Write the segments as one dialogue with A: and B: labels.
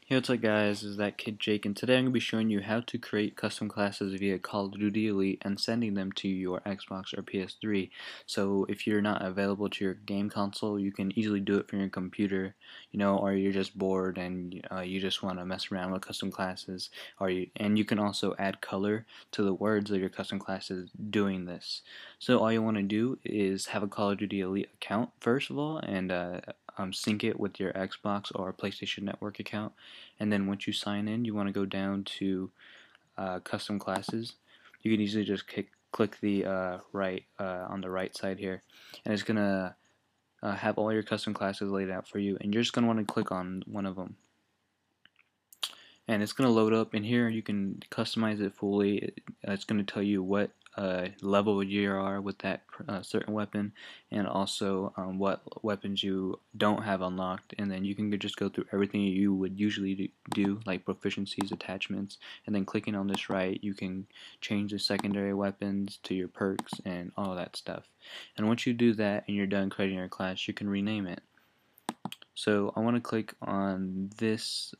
A: Hey, what's up guys, this is ThatKiddJake, and today I'm going to be showing you how to create custom classes via Call of Duty Elite and sending them to your Xbox or PS3. So if you're not available to your game console, you can easily do it from your computer, or you're just bored and you just want to mess around with custom classes, and you can also add color to the words of your custom classes doing this. So all you want to do is have a Call of Duty Elite account first of all, and sync it with your Xbox or PlayStation Network account. And then once you sign in, you want to go down to custom classes. You can easily just click the right on the right side here, and it's gonna have all your custom classes laid out for you, and you're just gonna want to click on one of them, and it's gonna load up. In here you can customize it fully. It's gonna tell you what level you are with that certain weapon, and also what weapons you don't have unlocked, and then you can just go through everything you would usually do, like proficiencies, attachments, and then clicking on this right you can change the secondary weapons to your perks and all that stuff. And once you do that and you're done creating your class, you can rename it. So I want to click on this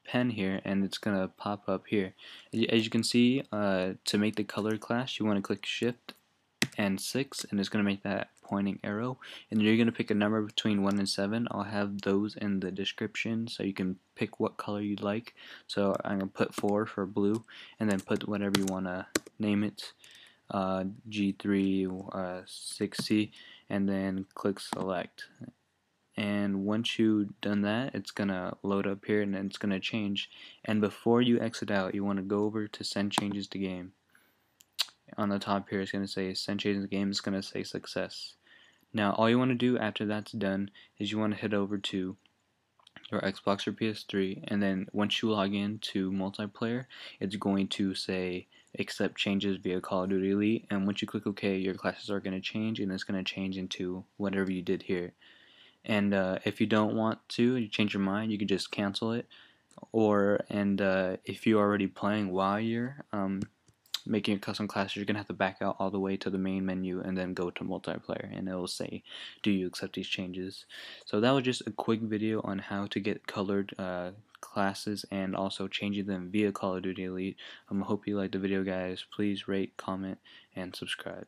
A: pen here, and it's gonna pop up here. As you can see, to make the color class you want to click shift and 6, and it's gonna make that pointing arrow, and you're gonna pick a number between 1 and 7. I'll have those in the description so you can pick what color you'd like. So I'm gonna put 4 for blue, and then put whatever you wanna name it, G3, 6C, and then click select. And once you've done that, it's gonna load up here and then it's gonna change. And before you exit out, you want to go over to send changes to game. On the top here it's gonna say send changes to game. It's gonna say success. Now all you want to do after that's done is you want to head over to your Xbox or PS3, and then once you log in to multiplayer, it's going to say accept changes via Call of Duty Elite, and once you click OK, your classes are going to change, and it's going to change into whatever you did here. And if you don't want to, you change your mind, you can just cancel it. If you're already playing while you're making a custom class, you're gonna have to back out all the way to the main menu and then go to multiplayer, and it will say, do you accept these changes? So that was just a quick video on how to get colored classes and also changing them via Call of Duty Elite. I hope you liked the video, guys. Please rate, comment, and subscribe.